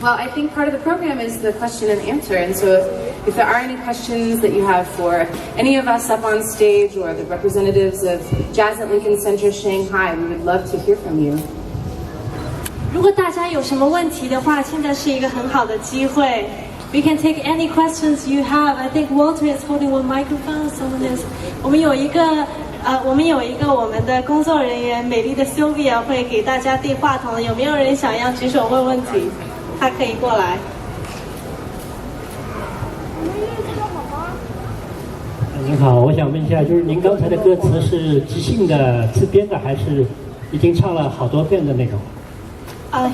Well, I think part of the program is the question and answer, and so if there are any questions that you have for any of us up on stage or the representatives of Jazz at Lincoln Center Shanghai, we would love to hear from you. 如果大家有什么问题的话，现在是一个很好的机会。We can take any questions you have. I think Walter is holding one microphone. Someone is. 我们有一个我们的工作人员，美丽的 Sylvia 会给大家递话筒。有没有人想要举手问问题？他可以过来。您好，我想问一下，就是您刚才的歌词是即兴的自编的，还是已经唱了好多遍的那种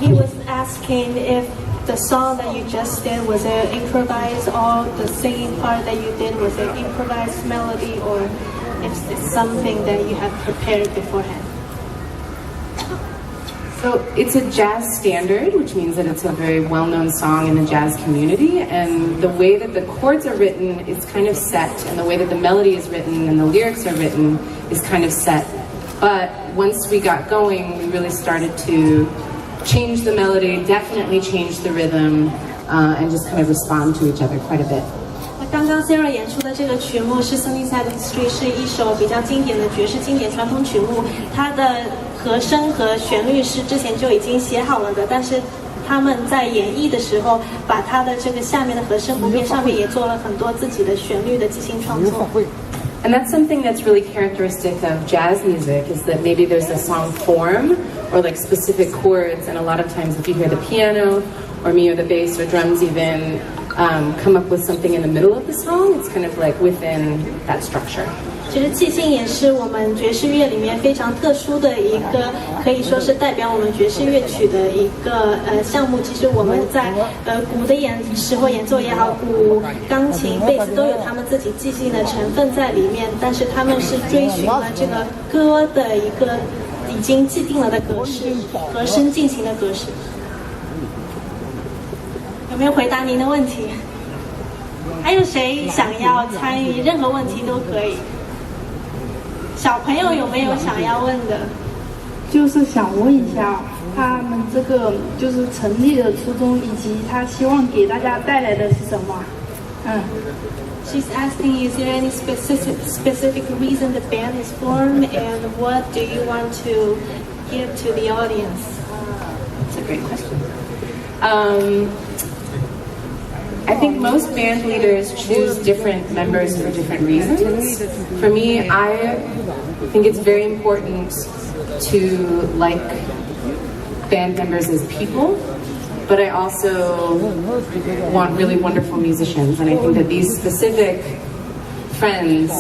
？He was asking if the song that you just did was it improvised, or the singing part that you did was it improvised melody, or if it's something that you have prepared beforehand. So it's a jazz standard, which means that it's a very well-known song in the jazz community, and the way that the chords are written is kind of set, and the way that the melody is written and the lyrics are written is kind of set. But once we got going, we really started to change the melody, definitely change the rhythm, and just kind of respond to each other quite a bit. 刚刚 Sara 演出的这个曲目是 Sunnyside Street， 是一首比较经典的爵士经典传统曲目，它的和声和旋律是之前就已经写好了的，但是他们在演绎的时候，把它的这个下面的和声部片上面也做了很多自己的旋律的即兴创作。And that's something that's really characteristic of jazz music, is that maybe there's a song form or like specific chords, and a lot of times if you hear the piano or me or the bass or drums even come up with something in the middle of the song, it's kind of like within that structure. 其实即兴也是我们爵士乐里面非常特殊的一个，可以说是代表我们爵士乐曲的一个项目。其实我们在鼓的时候演奏也好，鼓、钢琴、贝斯都有他们自己即兴的成分在里面，但是他们是追寻了这个歌的一个已经既定了的格式，和声进行的格式。有没有回答您的问题？还有谁想要参与？任何问题都可以。小朋友有没有想要问的？就是想问一下，他们这个就是成立的初衷，以及他希望给大家带来的是什么？She's asking, is there any specific reason the band is formed, and what do you want to give to the audience? That's a great question. I think most band leaders choose different members for different reasons. For me, I think it's very important to like band members as people, but I also want really wonderful musicians, and I think that these specific friends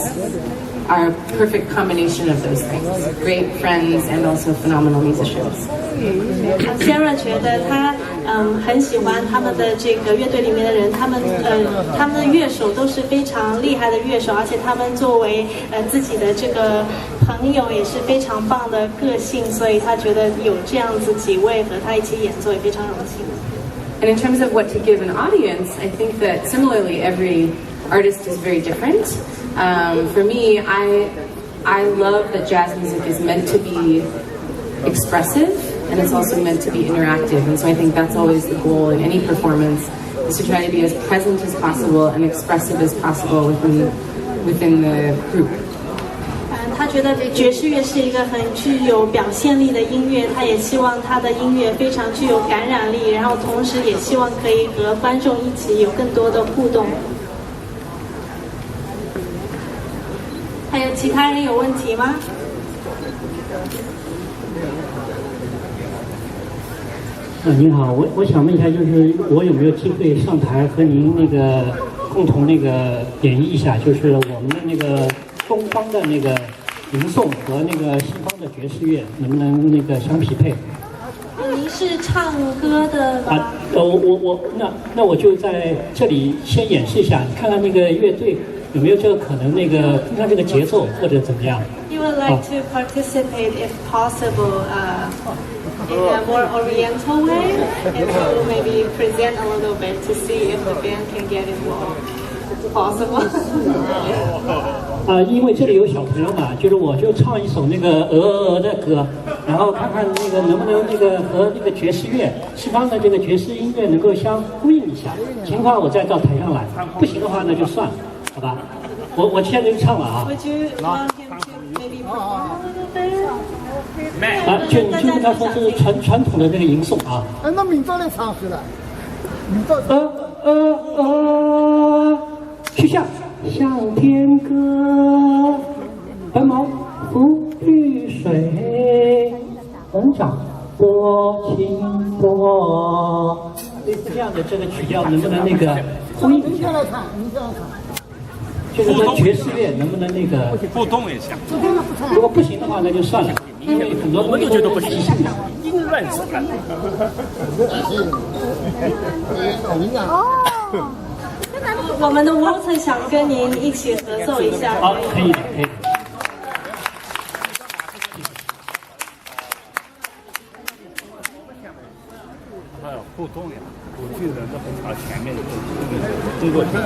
are a perfect combination of those things. Great friends and also phenomenal musicians. Sara 觉得他很喜欢他们的这个乐队里面的人，他们的乐手都是非常厉害的乐手，而且他们作为自己的这个朋友也是非常棒的个性，所以他觉得有这样子几位和他一起演奏也非常荣幸。And in terms of what to give an audience, I think that similarly every artist is very different. For me, I love that jazz music is meant to be expressive, and it's also meant to be interactive, and so I think that's always the goal in any performance, is to try to be as present as possible and expressive as possible within the group. 他觉得爵士乐是一个很具有表现力的音乐，他也希望他的音乐非常具有感染力，然后同时也希望可以和观众一起有更多的互动。还有其他人有问题吗？您好，我想问一下，就是我有没有机会上台和您那个共同那个演绎一下，就是我们的那个东方的那个吟诵和那个西方的爵士乐，能不能那个相匹配？您是唱歌的吗？那我就在这里先演示一下，看看那个乐队有没有这个可能，那个看看这个节奏或者怎么样。You would like to participate, if possible, in a more oriental way, and to maybe present a little bit to see if the band can get involved. Is it possible? 因为这里有小朋友嘛，就是我就唱一首那个鹅的歌，然后看看那个能不能那个和那个爵士乐西方的这个爵士音乐能够相呼应一下。行的话我再到台上来，不行的话那就算了，好吧？我现在就唱了啊。就你就跟他说这是传统的这个吟诵啊。那民族来唱去了，民族。去向天歌，白毛浮绿水，红掌拨清波。类似这样的这个曲调能不能那个呼应一下？就是说爵士乐能不能那个互动一下？如果不行的话那就算了，因为很多我们都觉得不行，音乱子了。哦。我们的 Walter 想跟您一起合奏一下。好，可以的，可以。互动呀，鼓剧人都很朝前面动作起来，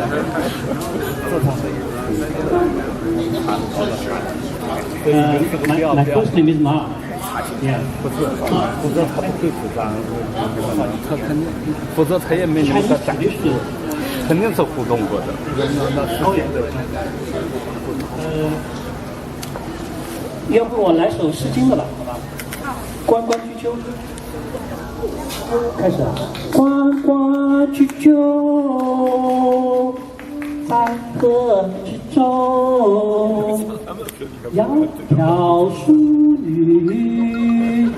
来 first name is Ma。不是，否则他不会主张，他肯定，否则他也没那个感觉。肯定是互动过的。要不我来首《诗经》的吧，好吧？关关雎鸠，开始了。关关雎鸠，在河之洲。窈窕淑女，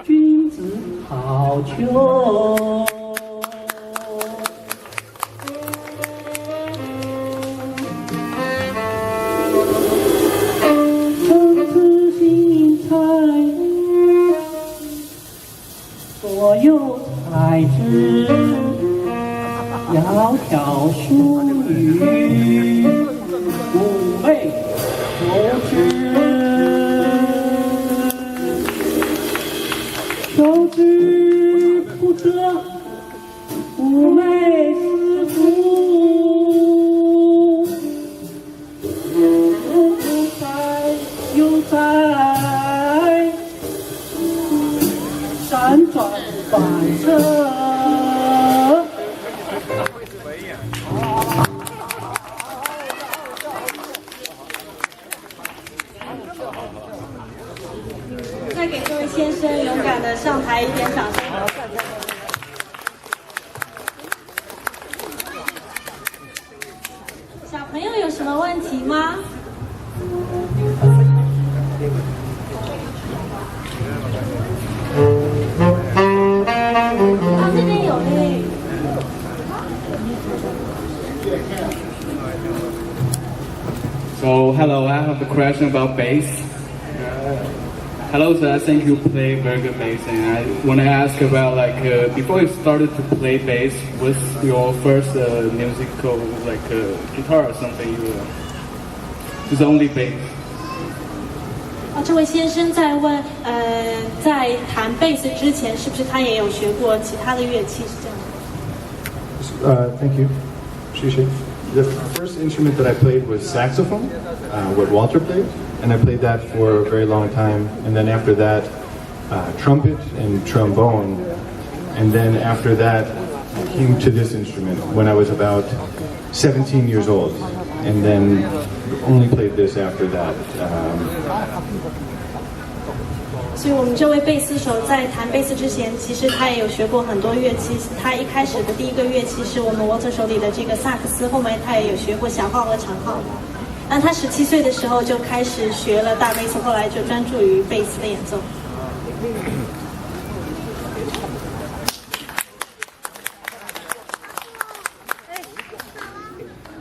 君子好逑。所有才知，窈窕淑女，妩媚求之。求之不得，妩媚思服。有在辗转反侧。再给这位先生勇敢的上台一点掌声。小朋友有什么问题吗？这边有嘞。So hello, I have a question about bass. Hello, sir. I think you play very good bass, and I want to ask about before you started to play bass, was your first musical guitar or something? Just only bass. 这位先生在问，在弹贝斯之前，是不是他也有学过其他的乐器？是这样。Thank you. The first instrument that I played was saxophone, what Walter played, and I played that for a very long time. And then after that, trumpet and trombone. And then after that, I came to this instrument when I was about 17 years old. And then only played this after that. 所以我们这位贝斯手在弹贝斯之前，其实他也有学过很多乐器。他一开始的第一个乐器是我们Walter手里的这个萨克斯，后面他也有学过小号和长号。那他17岁的时候就开始学了大贝斯，后来就专注于贝斯的演奏。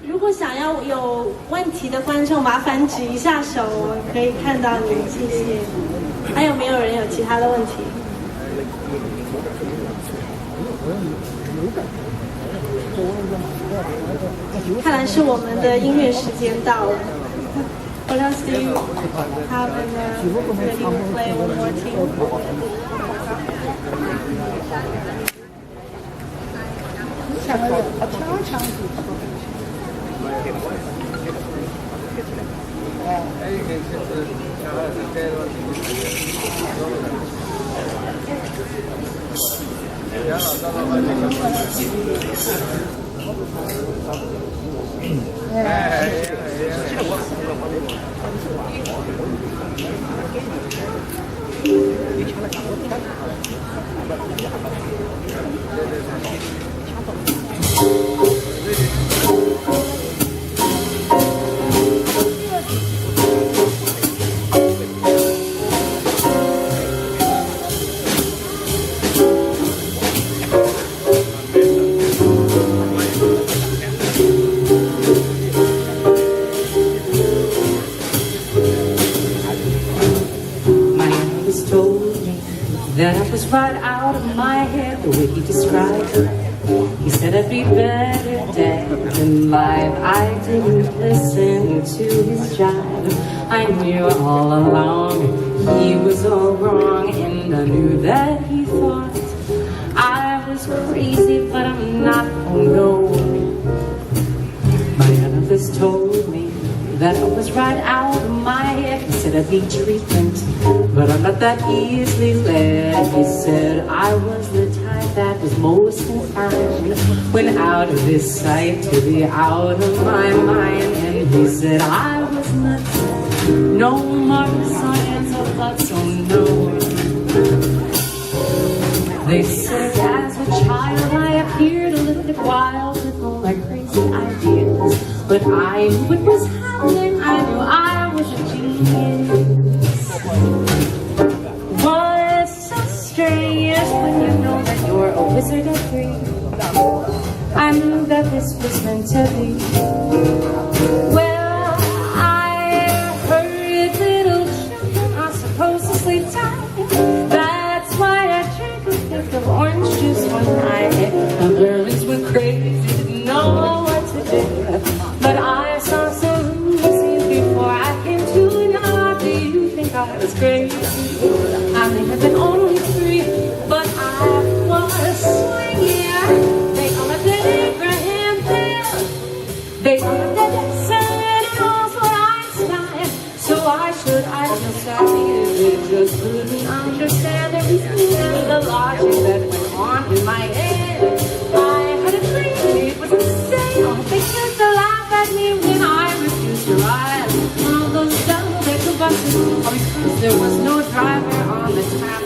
如果想要有问题的观众，麻烦举一下手，我们可以看到你，谢谢。还有没有人有其他的问题？看来是我们的音乐时间到了。What else do you have ready to play one more tune? 唱。That I was right out of my head, the way he described it. He said I'd be better dead than live. I didn't listen to his jive. I knew all along he was all wrong, and I knew that he thought I was crazy, but I'm not, oh no. My analyst told me that I was right out of my head. He said I'd need treatment, but I'm not that easily led. He said I was the type that was most confined, when out of his sight to be out of my mind. And he said I was nuts, no more science of love, so no. They said as a child I appeared a little bit wild with all my crazy ideas, but I knew what was happening, I knew I was a genius. Well, it's so strange when you know that you're a wizard of three. I knew that this was meant to be. Well, I heard little children are supposed to sleep tight. That's why I drank a fifth of orange juice one night. The girls went crazy, didn't know what to do, but I saw some Lucy before I came to. Now do you think I was crazy? I may have been only 3, but I was swinging. They call it the Abraham Bill. They call it the Senate and also Einstein. So why should I feel sorry if they just couldn't understand the reason and the logic that went on in my head? I had a dream, it was insane. They used to laugh at me when I refused to ride one of those double-decker buses, all because there was no driver on the tram.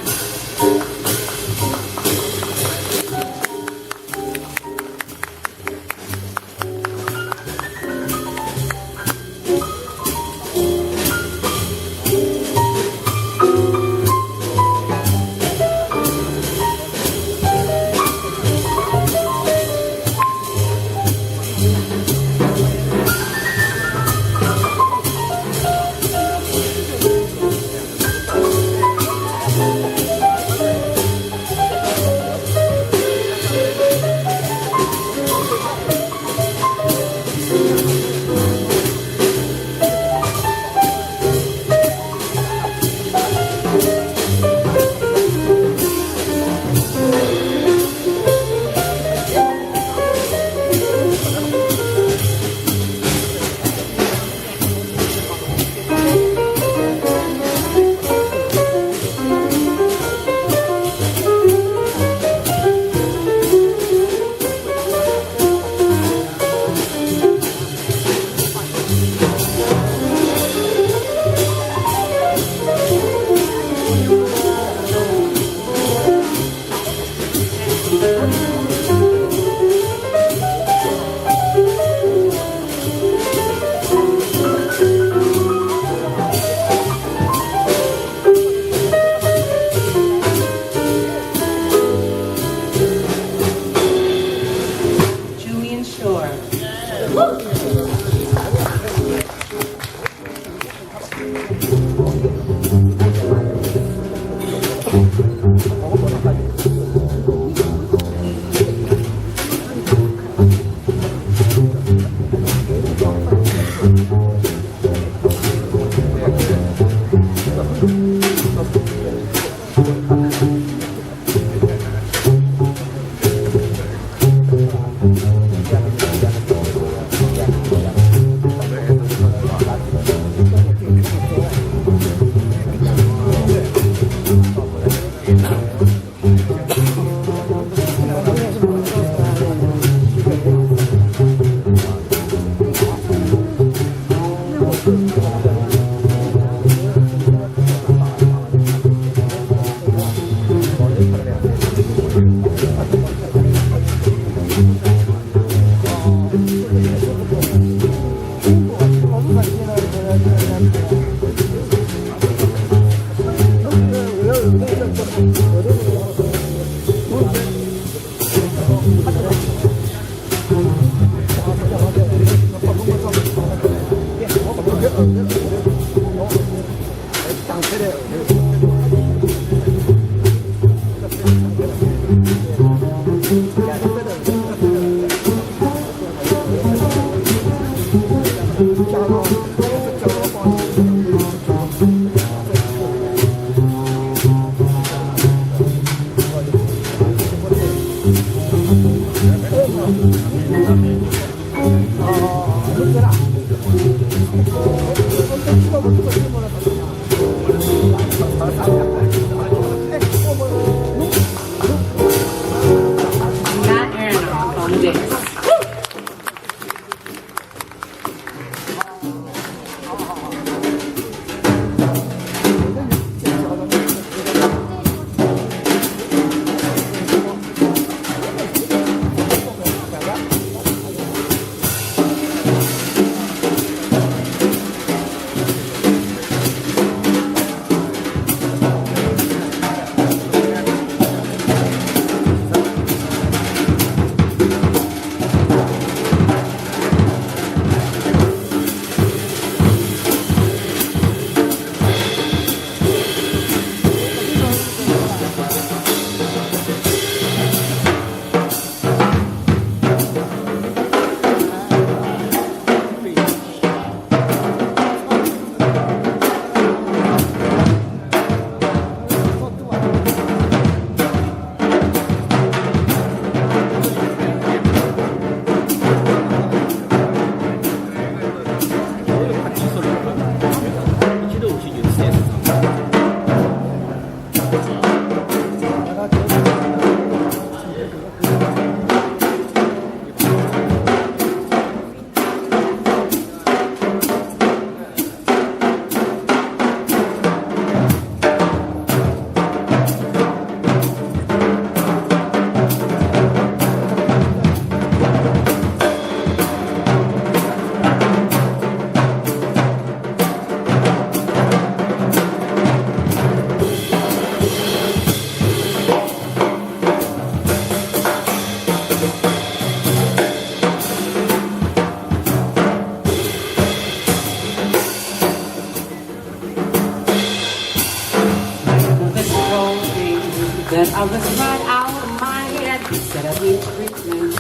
said I was right out of my head. He said I need treatment.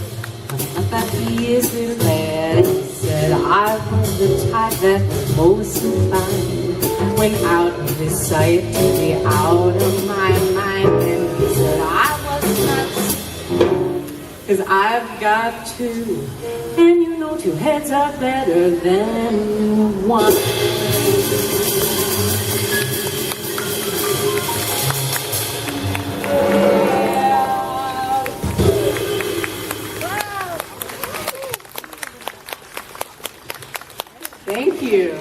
I thought he is really bad. He said I was the type that mostly fine. Went out of his sight to be out of my mind. And he said I was nuts, 'cause I've got two. And you know 2 heads are better than 1. Thank you.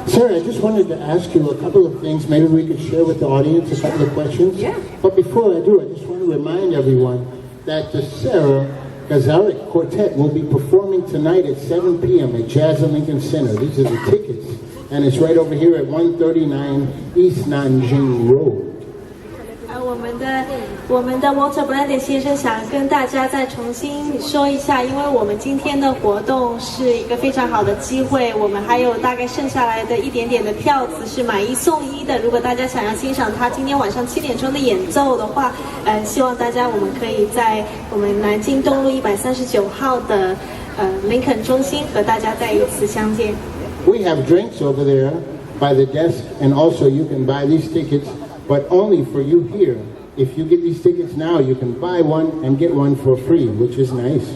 Sara, I just wanted to ask you a couple of things. Maybe we could share with the audience a couple of questions. Yeah. But before I do, I just want to remind everyone that the Sara Gazarek Quartet will be performing tonight at 7 p.m. at Jazz at Lincoln Center. These are the tickets. And it's right over here at 139 East Nanjing Road. 我们的 Walter Bland 先生想跟大家再重新说一下，因为我们今天的活动是一个非常好的机会，我们还有大概剩下来的一点点的票子是买1送1的。如果大家想要欣赏他今天晚上7点钟的演奏的话，希望大家我们可以在我们南京东路139号的林肯中心和大家再一次相见。We have drinks over there by the desk, and also you can buy these tickets, but only for you here. If you get these tickets now, you can buy one and get one for free, which is nice.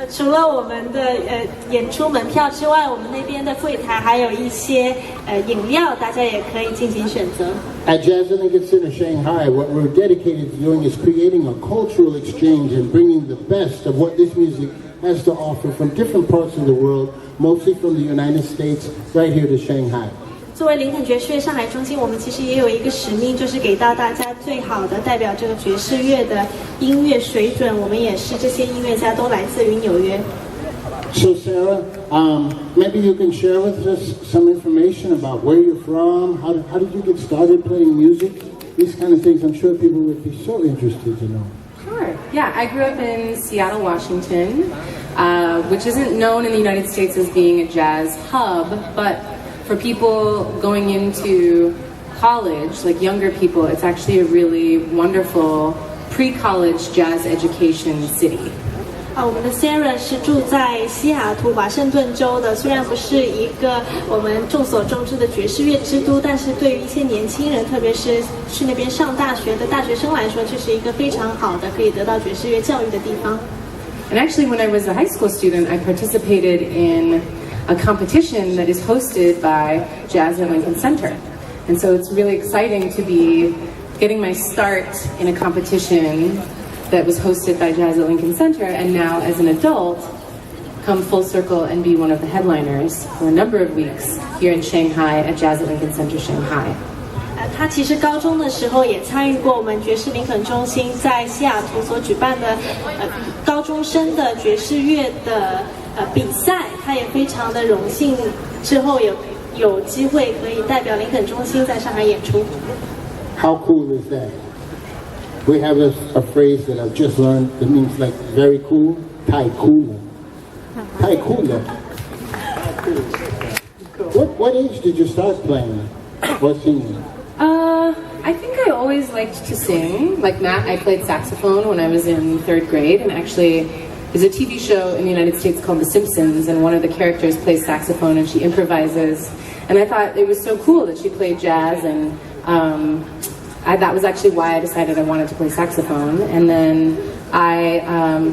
除了我们的演出门票之外，我们那边的柜台还有一些饮料，大家也可以进行选择。At Jazz at Lincoln Center Shanghai, what we're dedicated to doing is creating a cultural exchange and bringing the best of what this music has to offer from different parts of the world, mostly from the United States, right here to Shanghai. 作为林肯爵士乐上海中心，我们其实也有一个使命，就是给到大家最好的代表这个爵士乐的音乐水准。我们也是这些音乐家都来自于纽约。So Sara, maybe you can share with us some information about where you're from. How did you get started playing music? These kind of things, I'm sure people would be so interested to know. Sure. Yeah, I grew up in Seattle, Washington, which isn't known in the United States as being a jazz hub, but for people going into college, like younger people, it's actually a really wonderful pre-college jazz education city. 我们的 Sara 是住在西雅图华盛顿州的，虽然不是一个我们众所周知的爵士乐之都，但是对于一些年轻人，特别是去那边上大学的大学生来说，这是一个非常好的可以得到爵士乐教育的地方。And actually, when I was a high school student, I participated in a competition that is hosted by Jazz at Lincoln Center. And so it's really exciting to be getting my start in a competition that was hosted by Jazz at Lincoln Center, and now as an adult, come full circle and be one of the headliners for a number of weeks here in Shanghai at Jazz at Lincoln Center Shanghai. 他其实高中的时候也参与过我们爵士林肯中心在西雅图所举办的高中生的爵士乐的比赛，他也非常的荣幸之后有机会可以代表林肯中心在上海演出。How cool is that? We have a phrase that I've just learned that means like very cool, tai cooler. Tai cooler. What age did you start playing or singing? I think I always liked to sing. Like Matt, I played saxophone when I was in 3rd grade, and actually there's a TV show in the United States called The Simpsons, and one of the characters plays saxophone and she improvises. And I thought it was so cool that she played jazz, and that was actually why I decided I wanted to play saxophone. And then I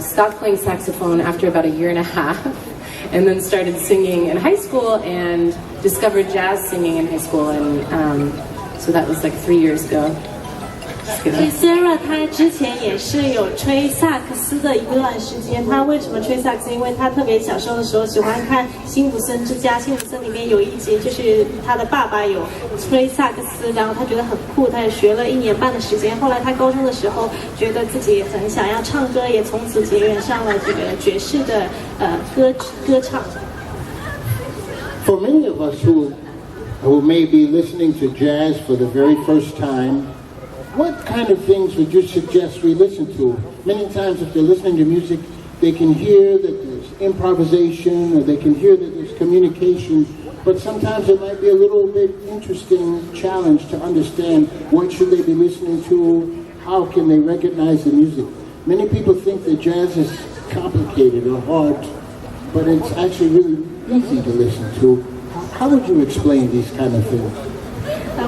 stopped playing saxophone after about a year and a half, and then started singing in high school and discovered jazz singing in high school, and so that was like 3 years ago. Sara 她之前也是有吹萨克斯的一段时间。她为什么吹萨克斯？因为她特别小时候的时候喜欢看《辛普森之家》，辛普森里面有一集就是她的爸爸有吹萨克斯，然后她觉得很酷，她也学了1年半的时间。后来她高中的时候觉得自己很想要唱歌，也从此结缘上了这个爵士的歌唱。For many of us who may be listening to jazz for the very first time, what kind of things would you suggest we listen to? Many times if they're listening to music, they can hear that there's improvisation, or they can hear that there's communication, but sometimes it might be a little bit interesting challenge to understand what should they be listening to, how can they recognize the music. Many people think that jazz is complicated or hard, but it's actually really easy to listen to. How would you explain these kind of things?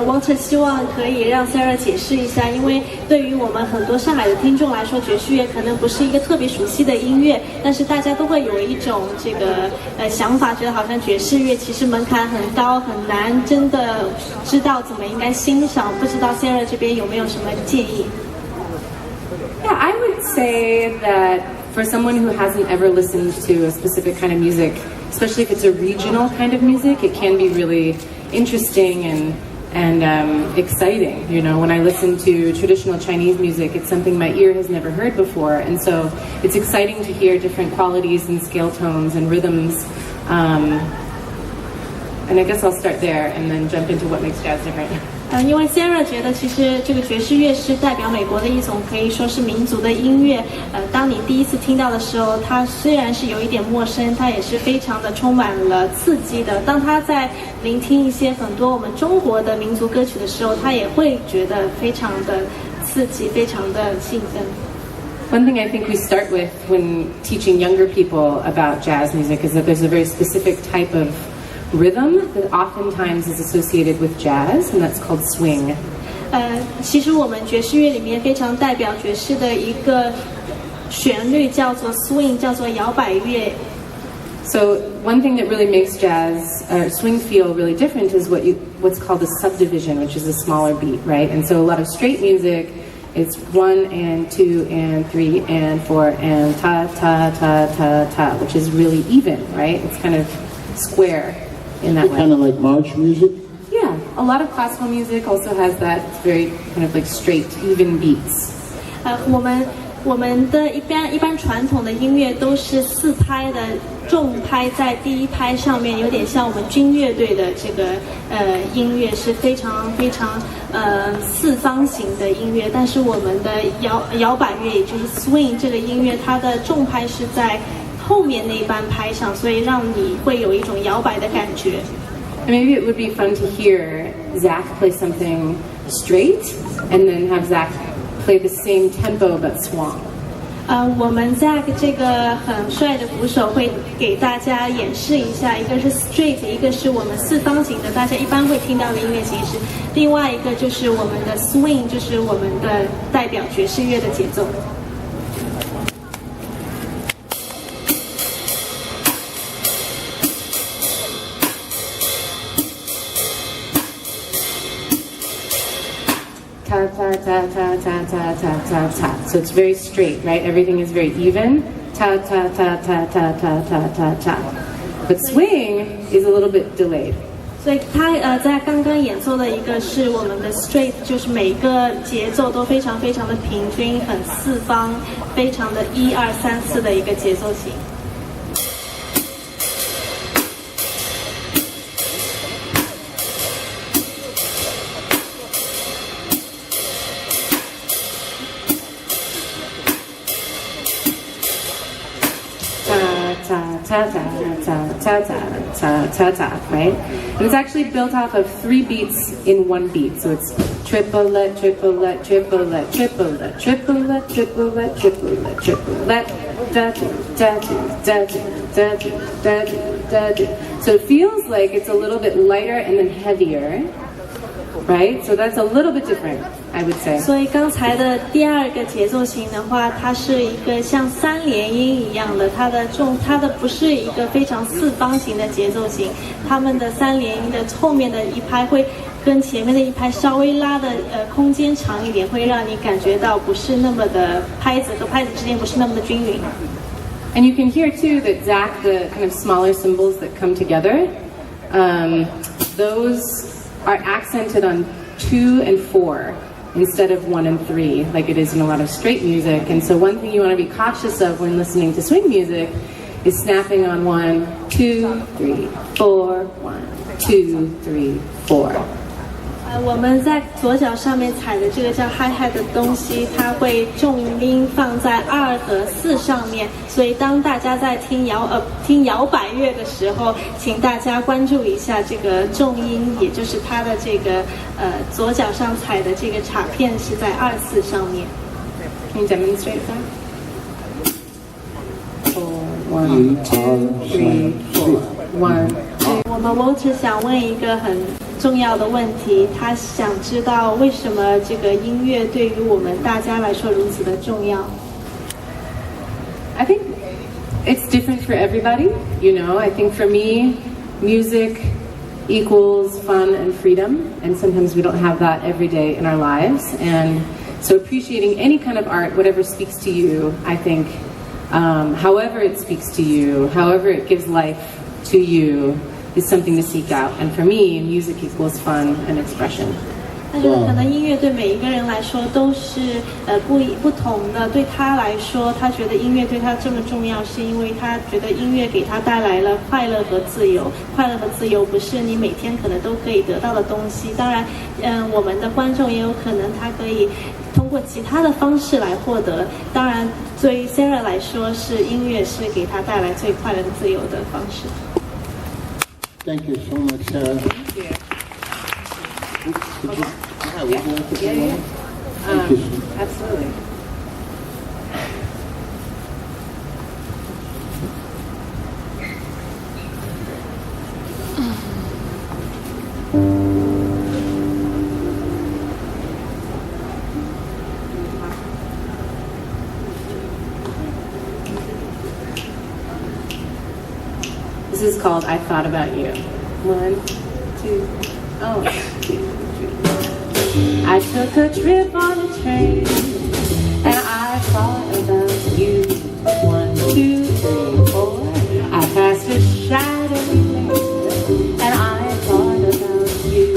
Walter 希望可以让 Sara 解释一下，因为对于我们很多上海的听众来说，爵士乐可能不是一个特别熟悉的音乐，但是大家都会有一种这个想法，觉得好像爵士乐其实门槛很高很难，真的知道怎么应该欣赏。不知道 Sara 这边有没有什么建议？ Yeah, I would say that for someone who hasn't ever listened to a specific kind of music, especially if it's a regional kind of music, it can be really interesting and exciting. You know, when I listen to traditional Chinese music, it's something my ear has never heard before, and so it's exciting to hear different qualities and scale tones and rhythms. And I guess I'll start there and then jump into what makes jazz different. 因为 Sara 觉得其实这个爵士乐是代表美国的一种可以说是民族的音乐。当你第一次听到的时候，它虽然是有一点陌生，它也是非常的充满了刺激的。当他在聆听一些很多我们中国的民族歌曲的时候，他也会觉得非常的刺激，非常的兴奋。One thing I think we start with when teaching younger people about jazz music is that there's a very specific type of rhythm that oftentimes is associated with jazz, and that's called swing. 其实我们爵士乐里面非常代表爵士的一个旋律叫做 swing， 叫做摇摆乐。So one thing that really makes jazz swing feel really different is what's called a subdivision, which is a smaller beat, right? And so a lot of straight music, it's 1 and 2 and 3 and 4 and ta ta ta ta ta, which is really even, right? It's kind of square in that way. Kind of like march music? Yeah, a lot of classical music also has that very kind of like straight, even beats. 我们的一般传统的音乐都是4拍的，重拍在第1拍上面，有点像我们军乐队的这个音乐是非常非常四方形的音乐，但是我们的摇摆乐也就是 swing 这个音乐，它的重拍是在后面那一半拍上，所以让你会有一种摇摆的感觉。Maybe it would be fun to hear Zach play something straight, and then have Zach play the same tempo but swung. 我们 Zach 这个很帅的鼓手会给大家演示一下，一个是 straight， 一个是我们四方形的，大家一般会听到的音乐形式。另外一个就是我们的 swing， 就是我们的代表爵士乐的节奏。Ta ta ta ta ta ta ta ta ta. So it's very straight, right? Everything is very even. Ta ta ta ta ta ta ta ta ta. But swing is a little bit delayed. 所以他在刚刚演奏的一个是我们的 straight， 就是每个节奏都非常非常的平均，很四方，非常的1、2、3、4的一个节奏型。Ta ta ta ta ta ta ta ta, right? And it's actually built off of 3 beats in 1 beat. So it's triplet, triplet, triplet, triplet, triplet, triplet, triplet, triplet, da da da da da da da. So it feels like it's a little bit lighter and then heavier, right? So that's a little bit different, I would say. 所以刚才的第二个节奏型的话，它是一个像3连音一样的，它的不是一个非常四方形的节奏型，它们的3连音的后面的一拍会跟前面的一拍稍微拉的空间长一点，会让你感觉到不是那么的拍子和拍子之间不是那么的均匀。And you can hear too that Zach, the kind of smaller cymbals that come together, those are accented on 2 and 4 instead of 1 and 3, like it is in a lot of straight music. And so one thing you want to be cautious of when listening to swing music is snapping on 1, 2, 3, 4, 1, 2, 3, 4. 我们在左脚上面踩的这个叫 hi-hat 的东西，它会重音放在2和4上面，所以当大家在听摇摆乐的时候，请大家关注一下这个重音，也就是它的这个左脚上踩的这个镲片是在2、4上面。Can you demonstrate that? 1, 2, 3, 4. 1. 我们 Walter 想问一个很重要的问题，他想知道为什么这个音乐对于我们大家来说如此的重要。I think it's different for everybody. You know, I think for me, music equals fun and freedom, and sometimes we don't have that every day in our lives. And so appreciating any kind of art, whatever speaks to you, I think, however it speaks to you, however it gives life to you, is something to seek out. And for me, music equals fun and expression. 但是可能音乐对每一个人来说都是不同的。对他来说，他觉得音乐对他这么重要，是因为他觉得音乐给他带来了快乐和自由。快乐和自由不是你每天可能都可以得到的东西。当然，我们的观众也有可能他可以通过其他的方式来获得。当然，对于 Sara 来说，是音乐是给他带来最快乐和自由的方式。Thank you so much, Sara. Thank you. Yeah. Absolutely. This is called I Thought About You. 1, 2, oh. I took a trip on a train and I thought about you. 1, 2, 3, 4. I passed a shadowy lane and I thought about you.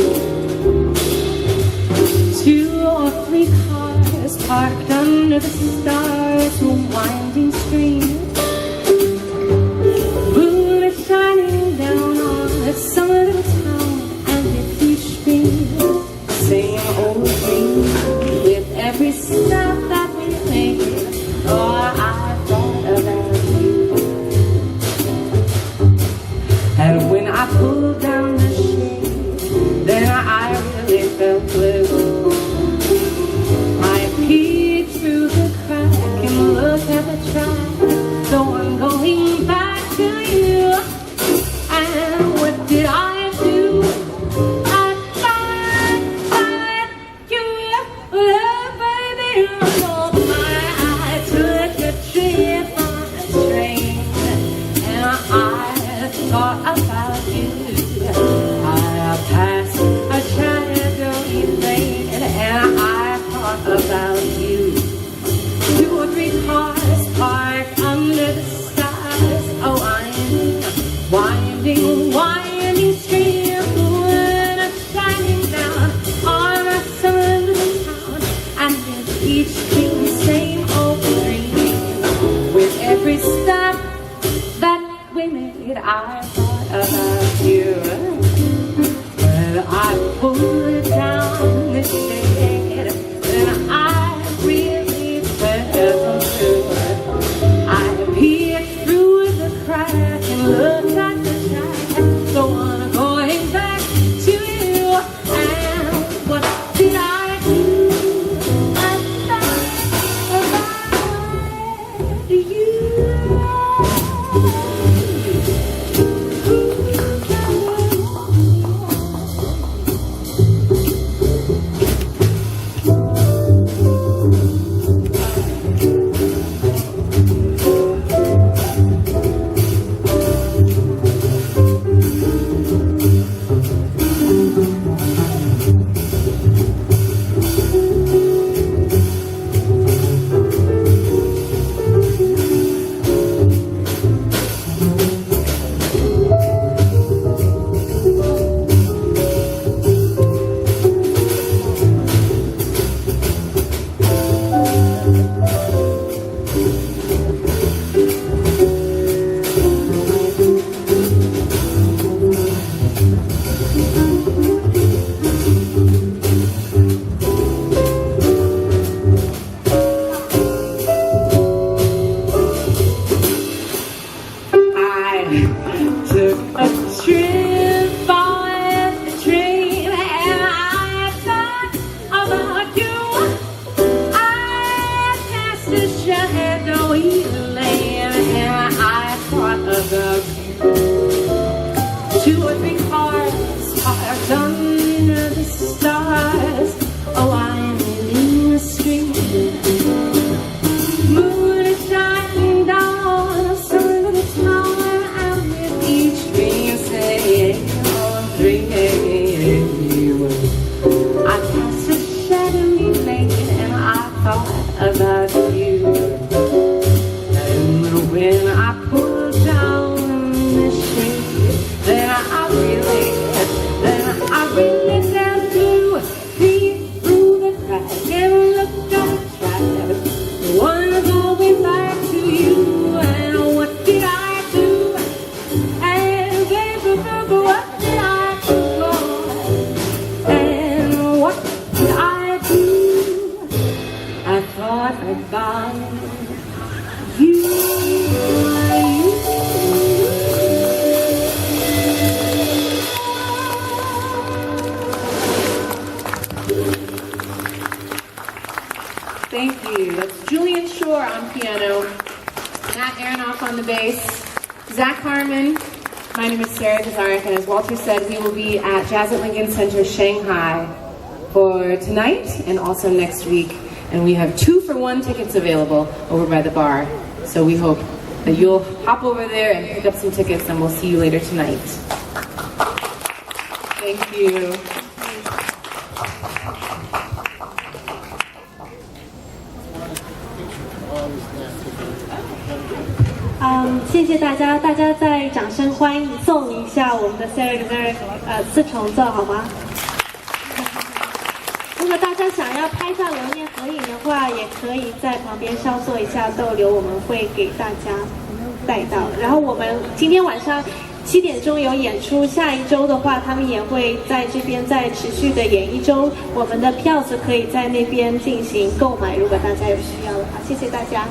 2 or 3 cars parked under the stars, a winding stream. Moonlit shining down on some little town and a huge stream. Same old dream with every step that we make. Oh, I thought about you. And when I pulled down the shade, then I really felt blue. I peeked through the cracks you. That's Julian Shore on piano, Matt Aronoff on the bass, Zach Harmon. My name is Sara Gazarek, and as Walter said, we will be at Jazz at Lincoln Center, Shanghai for tonight and also next week. And we have 2-for-1 tickets available over by the bar. So we hope that you'll hop over there and pick up some tickets, and we'll see you later tonight. Thank you.谢谢大家，大家再掌声欢迎送一下我们的 Sara Gazarek 4重奏好吗？如果大家想要拍照留念合影的话，也可以在旁边稍作一下逗留，我们会给大家带到。然后我们今天晚上7点钟有演出，下一周的话，他们也会在这边再持续的演1周。我们的票子可以在那边进行购买，如果大家有需要的话，谢谢大家。